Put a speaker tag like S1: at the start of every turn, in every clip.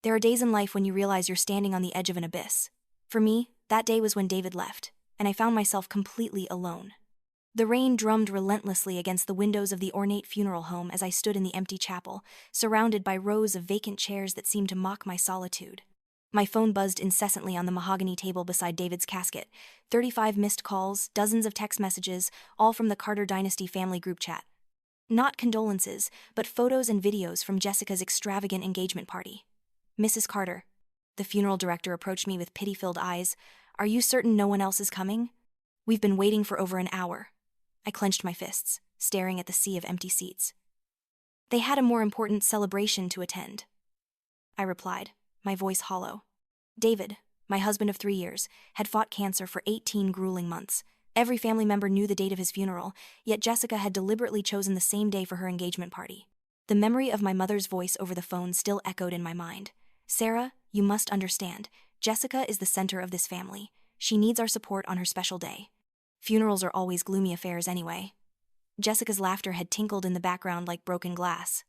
S1: There are days in life when you realize you're standing on the edge of an abyss. For me, that day was when David left, and I found myself completely alone. The rain drummed relentlessly against the windows of the ornate funeral home as I stood in the empty chapel, surrounded by rows of vacant chairs that seemed to mock my solitude. My phone buzzed incessantly on the mahogany table beside David's casket. 35 missed calls, dozens of text messages, all from the Carter Dynasty family group chat. Not condolences, but photos and videos from Jessica's extravagant engagement party. "Mrs. Carter," the funeral director approached me with pity-filled eyes. "Are you certain no one else is coming? We've been waiting for over an hour." I clenched my fists, staring at the sea of empty seats. "They had a more important celebration to attend," I replied, my voice hollow. David, my husband of 3 years, had fought cancer for 18 grueling months. Every family member knew the date of his funeral, yet Jessica had deliberately chosen the same day for her engagement party. The memory of my mother's voice over the phone still echoed in my mind. "Sarah, you must understand, Jessica is the center of this family. She needs our support on her special day. Funerals are always gloomy affairs anyway." Jessica's laughter had tinkled in the background like broken glass.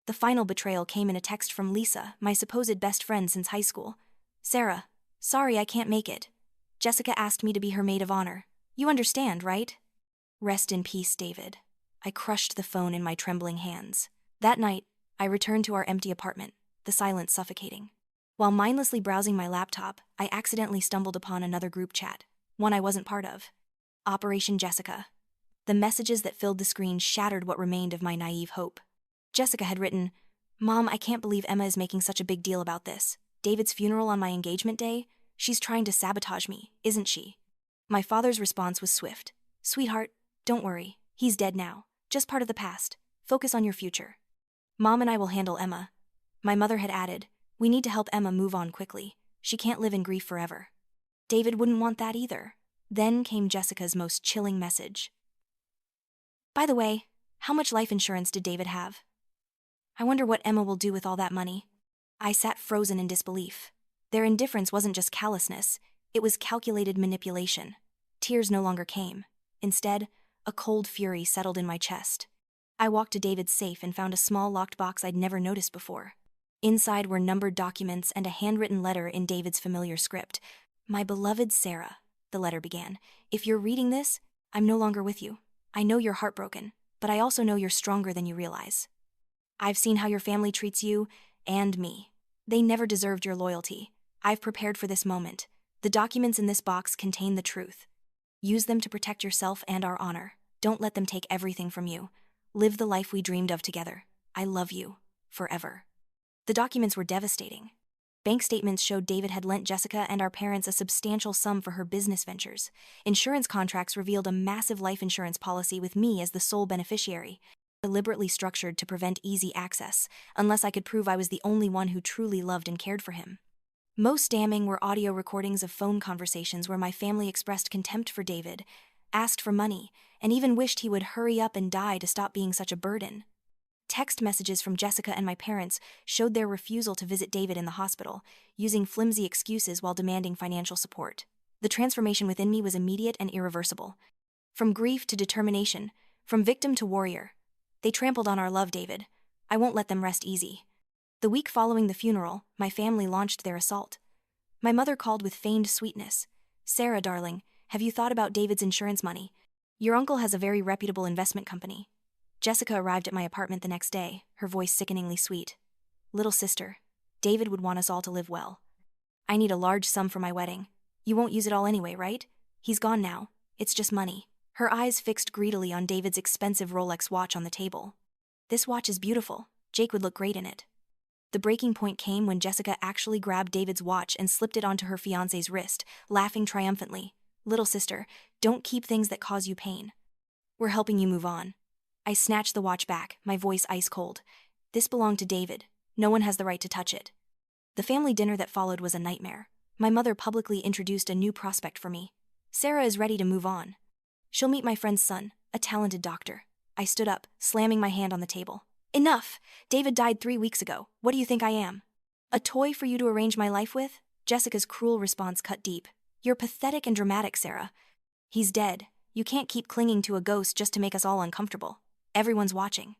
S1: The final betrayal came in a text from Lisa, my supposed best friend since high school. "Sarah, sorry I can't make it. Jessica asked me to be her maid of honor. You understand, right?" "Rest in peace, David." I crushed the phone in my trembling hands. That night, I returned to our empty apartment, the silence suffocating. While mindlessly browsing my laptop, I accidentally stumbled upon another group chat, one I wasn't part of. Operation Jessica. The messages that filled the screen shattered what remained of my naive hope. Jessica had written, "Mom, I can't believe Emma is making such a big deal about this. David's funeral on my engagement day? She's trying to sabotage me, isn't she?" My father's response was swift. "Sweetheart, don't worry. He's dead now. Just part of the past. Focus on your future. Mom and I will handle Emma." My mother had added, "We need to help Emma move on quickly. She can't live in grief forever." David wouldn't want that either. Then came Jessica's most chilling message. "By the way, how much life insurance did David have? I wonder what Emma will do with all that money." I sat frozen in disbelief. Their indifference wasn't just callousness, it was calculated manipulation. Tears no longer came. Instead, a cold fury settled in my chest. I walked to David's safe and found a small locked box I'd never noticed before. Inside were numbered documents and a handwritten letter in David's familiar script. "My beloved Sarah," the letter began, "if you're reading this, I'm no longer with you. I know you're heartbroken, but I also know you're stronger than you realize. I've seen how your family treats you and me. They never deserved your loyalty. I've prepared for this moment. The documents in this box contain the truth. Use them to protect yourself and our honor. Don't let them take everything from you. Live the life we dreamed of together. I love you. Forever." The documents were devastating. Bank statements showed David had lent Jessica and our parents a substantial sum for her business ventures. Insurance contracts revealed a massive life insurance policy with me as the sole beneficiary, deliberately structured to prevent easy access, unless I could prove I was the only one who truly loved and cared for him. Most damning were audio recordings of phone conversations where my family expressed contempt for David, asked for money, and even wished he would hurry up and die to stop being such a burden. Text messages from Jessica and my parents showed their refusal to visit David in the hospital, using flimsy excuses while demanding financial support. The transformation within me was immediate and irreversible. From grief to determination, from victim to warrior. They trampled on our love, David. I won't let them rest easy. The week following the funeral, my family launched their assault. My mother called with feigned sweetness. "Sarah, darling, have you thought about David's insurance money? Your uncle has a very reputable investment company." Jessica arrived at my apartment the next day, her voice sickeningly sweet. "Little sister, David would want us all to live well. I need a large sum for my wedding. You won't use it all anyway, right? He's gone now. It's just money." Her eyes fixed greedily on David's expensive Rolex watch on the table. "This watch is beautiful. Jake would look great in it." The breaking point came when Jessica actually grabbed David's watch and slipped it onto her fiancé's wrist, laughing triumphantly. "Little sister, don't keep things that cause you pain. We're helping you move on." I snatched the watch back, my voice ice cold. "This belonged to David. No one has the right to touch it." The family dinner that followed was a nightmare. My mother publicly introduced a new prospect for me. "Sarah is ready to move on. She'll meet my friend's son, a talented doctor." I stood up, slamming my hand on the table. "Enough! David died 3 weeks ago. What do you think I am? A toy for you to arrange my life with?" Jessica's cruel response cut deep. "You're pathetic and dramatic, Sarah. He's dead. You can't keep clinging to a ghost just to make us all uncomfortable. Everyone's watching."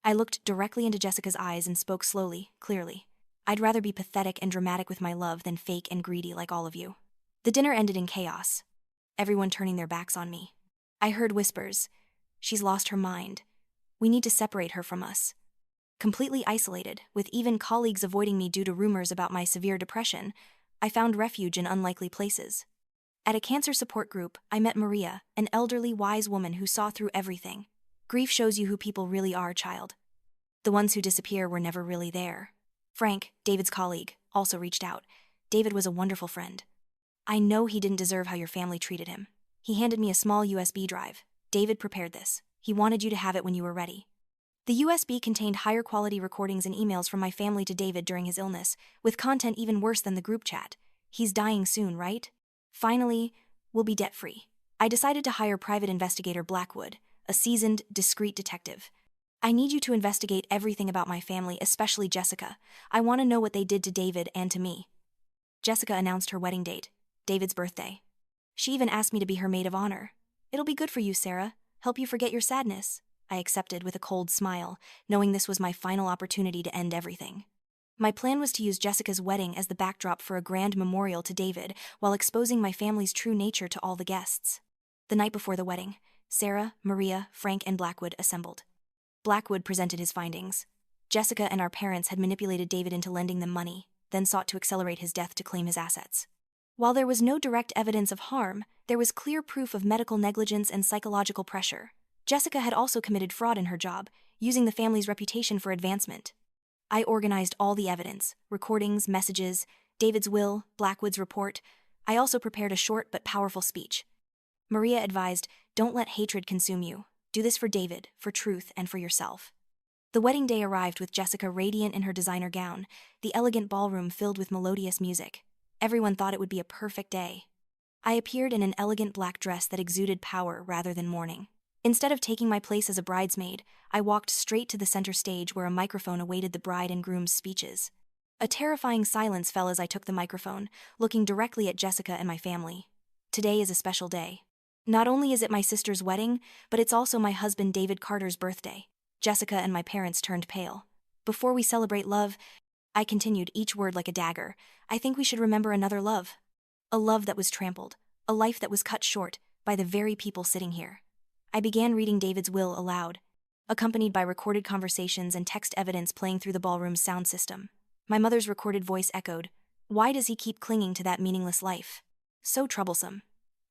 S1: I looked directly into Jessica's eyes and spoke slowly, clearly. I'd rather be pathetic and dramatic with my love than fake and greedy like all of you. The dinner ended in chaos, everyone turning their backs on me. I heard whispers. She's lost her mind. We need to separate her from us. Completely isolated, with even colleagues avoiding me due to rumors about my severe depression, I found refuge in unlikely places. At a cancer support group, I met Maria, an elderly, wise woman who saw through everything. Grief shows you who people really are, child. The ones who disappear were never really there. Frank, David's colleague, also reached out. David was a wonderful friend. I know he didn't deserve how your family treated him. He handed me a small USB drive. David prepared this. He wanted you to have it when you were ready. The USB contained higher quality recordings and emails from my family to David during his illness, with content even worse than the group chat. He's dying soon, right? Finally, we'll be debt-free. I decided to hire private investigator Blackwood, a seasoned, discreet detective. I need you to investigate everything about my family, especially Jessica. I want to know what they did to David and to me. Jessica announced her wedding date, David's birthday. She even asked me to be her maid of honor. It'll be good for you, Sarah. Help you forget your sadness. I accepted with a cold smile, knowing this was my final opportunity to end everything. My plan was to use Jessica's wedding as the backdrop for a grand memorial to David while exposing my family's true nature to all the guests. The night before the wedding, Sarah, Maria, Frank, and Blackwood assembled. Blackwood presented his findings. Jessica and our parents had manipulated David into lending them money, then sought to accelerate his death to claim his assets. While there was no direct evidence of harm, there was clear proof of medical negligence and psychological pressure. Jessica had also committed fraud in her job, using the family's reputation for advancement. I organized all the evidence, recordings, messages, David's will, Blackwood's report. I also prepared a short but powerful speech. Maria advised, "Don't let hatred consume you. Do this for David, for truth, and for yourself." The wedding day arrived with Jessica radiant in her designer gown, the elegant ballroom filled with melodious music. Everyone thought it would be a perfect day. I appeared in an elegant black dress that exuded power rather than mourning. Instead of taking my place as a bridesmaid, I walked straight to the center stage where a microphone awaited the bride and groom's speeches. A terrifying silence fell as I took the microphone, looking directly at Jessica and my family. Today is a special day. Not only is it my sister's wedding, but it's also my husband David Carter's birthday. Jessica and my parents turned pale. Before we celebrate love, I continued, each word like a dagger, I think we should remember another love. A love that was trampled, a life that was cut short, by the very people sitting here. I began reading David's will aloud, accompanied by recorded conversations and text evidence playing through the ballroom's sound system. My mother's recorded voice echoed, "Why does he keep clinging to that meaningless life? So troublesome."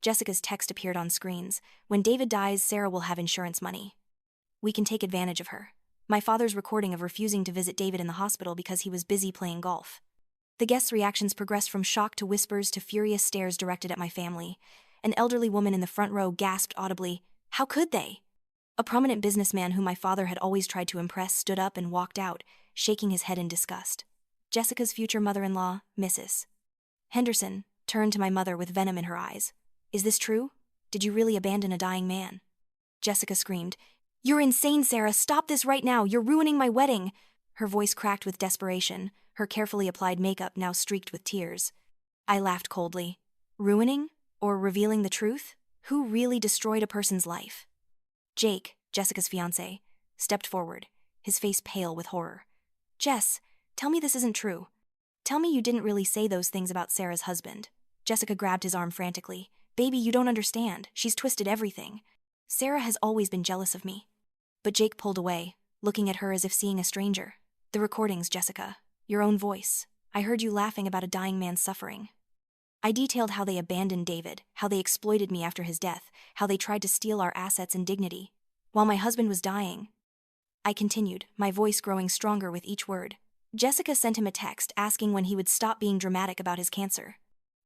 S1: Jessica's text appeared on screens, "When David dies, Sarah will have insurance money. We can take advantage of her." My father's recording of refusing to visit David in the hospital because he was busy playing golf. The guests' reactions progressed from shock to whispers to furious stares directed at my family. An elderly woman in the front row gasped audibly, "How could they?" A prominent businessman whom my father had always tried to impress stood up and walked out, shaking his head in disgust. Jessica's future mother-in-law, Mrs. Henderson, turned to my mother with venom in her eyes. "Is this true? Did you really abandon a dying man?" Jessica screamed, "You're insane, Sarah! Stop this right now! You're ruining my wedding!" Her voice cracked with desperation, her carefully applied makeup now streaked with tears. I laughed coldly. Ruining? Or revealing the truth? Who really destroyed a person's life? Jake, Jessica's fiancé, stepped forward, his face pale with horror. "Jess, tell me this isn't true. Tell me you didn't really say those things about Sarah's husband." Jessica grabbed his arm frantically. "Baby, you don't understand. She's twisted everything. Sarah has always been jealous of me." But Jake pulled away, looking at her as if seeing a stranger. "The recordings, Jessica. Your own voice. I heard you laughing about a dying man's suffering." I detailed how they abandoned David, how they exploited me after his death, how they tried to steal our assets and dignity. While my husband was dying, I continued, my voice growing stronger with each word. Jessica sent him a text asking when he would stop being dramatic about his cancer.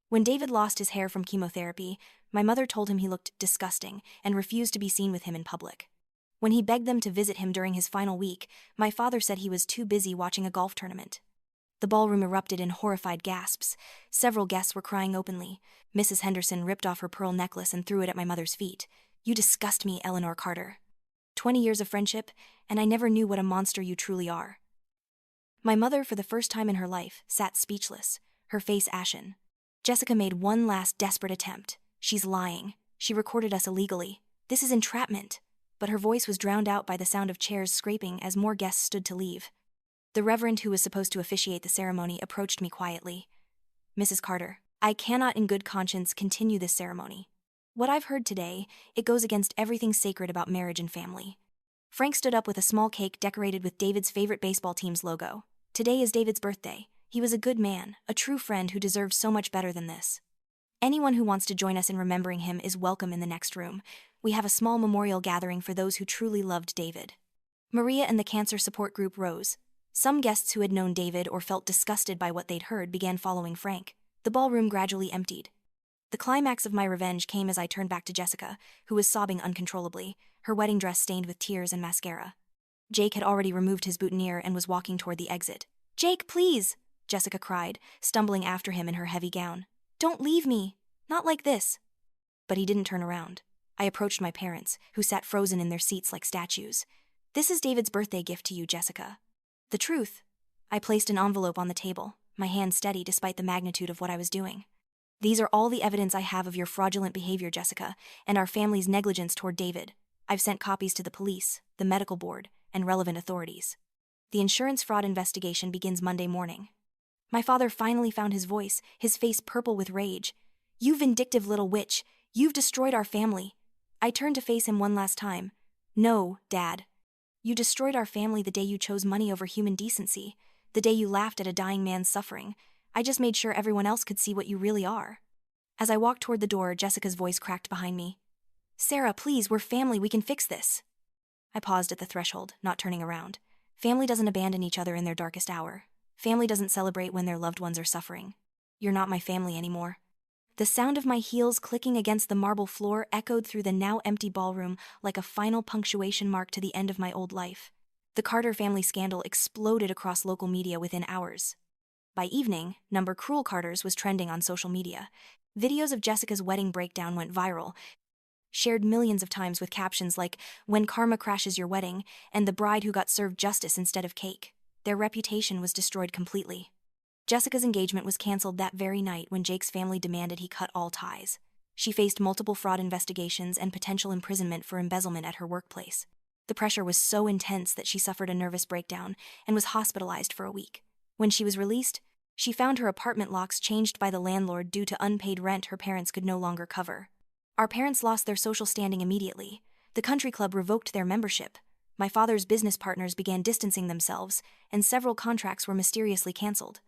S1: When David lost his hair from chemotherapy, my mother told him he looked disgusting and refused to be seen with him in public. When he begged them to visit him during his final week, my father said he was too busy watching a golf tournament. The ballroom erupted in horrified gasps. Several guests were crying openly. Mrs. Henderson ripped off her pearl necklace and threw it at my mother's feet. "You disgust me, Eleanor Carter. 20 years of friendship, and I never knew what a monster you truly are." My mother, for the first time in her life, sat speechless, her face ashen. Jessica made one last desperate attempt. "She's lying. She recorded us illegally. This is entrapment." But her voice was drowned out by the sound of chairs scraping as more guests stood to leave. The reverend who was supposed to officiate the ceremony approached me quietly. "Mrs. Carter, I cannot in good conscience continue this ceremony. What I've heard today, it goes against everything sacred about marriage and family." Frank stood up with a small cake decorated with David's favorite baseball team's logo. "Today is David's birthday. He was a good man, a true friend who deserved so much better than this. Anyone who wants to join us in remembering him is welcome in the next room. We have a small memorial gathering for those who truly loved David." Maria and the cancer support group rose. Some guests who had known David or felt disgusted by what they'd heard began following Frank. The ballroom gradually emptied. The climax of my revenge came as I turned back to Jessica, who was sobbing uncontrollably, her wedding dress stained with tears and mascara. Jake had already removed his boutonniere and was walking toward the exit. "Jake, please!" Jessica cried, stumbling after him in her heavy gown. "Don't leave me! Not like this!" But he didn't turn around. I approached my parents, who sat frozen in their seats like statues. "This is David's birthday gift to you, Jessica." "The truth." I placed an envelope on the table, my hand steady despite the magnitude of what I was doing. "These are all the evidence I have of your fraudulent behavior, Jessica, and our family's negligence toward David. I've sent copies to the police, the medical board, and relevant authorities. The insurance fraud investigation begins Monday morning." My father finally found his voice, his face purple with rage. "You vindictive little witch, you've destroyed our family." I turned to face him one last time. "No, Dad. You destroyed our family the day you chose money over human decency, the day you laughed at a dying man's suffering. I just made sure everyone else could see what you really are." As I walked toward the door, Jessica's voice cracked behind me. "Sarah, please, we're family, we can fix this." I paused at the threshold, not turning around. Family doesn't abandon each other in their darkest hour. Family doesn't celebrate when their loved ones are suffering. You're not my family anymore. The sound of my heels clicking against the marble floor echoed through the now empty ballroom like a final punctuation mark to the end of my old life. The Carter family scandal exploded across local media within hours. By evening, Cruel Carters was trending on social media. Videos of Jessica's wedding breakdown went viral, shared millions of times with captions like "When karma crashes your wedding" and "The bride who got served justice instead of cake." Their reputation was destroyed completely. Jessica's engagement was canceled that very night when Jake's family demanded he cut all ties. She faced multiple fraud investigations and potential imprisonment for embezzlement at her workplace. The pressure was so intense that she suffered a nervous breakdown and was hospitalized for a week. When she was released, she found her apartment locks changed by the landlord due to unpaid rent her parents could no longer cover. Our parents lost their social standing immediately. The country club revoked their membership. My father's business partners began distancing themselves, and several contracts were mysteriously canceled.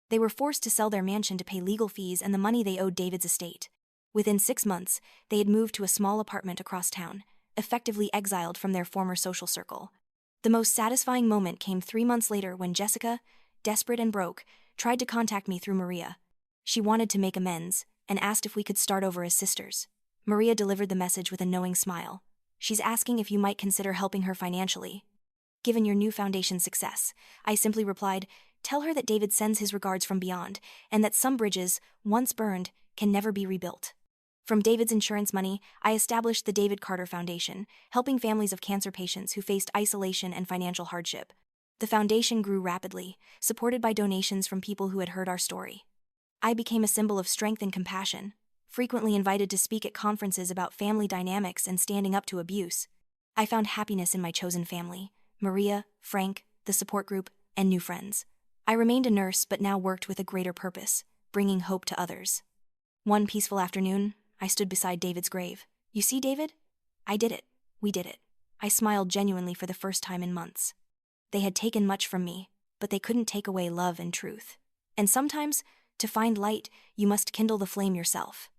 S1: They were forced to sell their mansion to pay legal fees and the money they owed David's estate. Within 6 months, they had moved to a small apartment across town, effectively exiled from their former social circle. The most satisfying moment came 3 months later when Jessica, desperate and broke, tried to contact me through Maria. She wanted to make amends and asked if we could start over as sisters. Maria delivered the message with a knowing smile. "She's asking if you might consider helping her financially. Given your new foundation success," I simply replied, "Tell her that David sends his regards from beyond, and that some bridges, once burned, can never be rebuilt." From David's insurance money, I established the David Carter Foundation, helping families of cancer patients who faced isolation and financial hardship. The foundation grew rapidly, supported by donations from people who had heard our story. I became a symbol of strength and compassion, frequently invited to speak at conferences about family dynamics and standing up to abuse. I found happiness in my chosen family: Maria, Frank, the support group, and new friends. I remained a nurse but now worked with a greater purpose, bringing hope to others. One peaceful afternoon, I stood beside David's grave. "You see, David? I did it. We did it." I smiled genuinely for the first time in months. They had taken much from me, but they couldn't take away love and truth. And sometimes, to find light, you must kindle the flame yourself.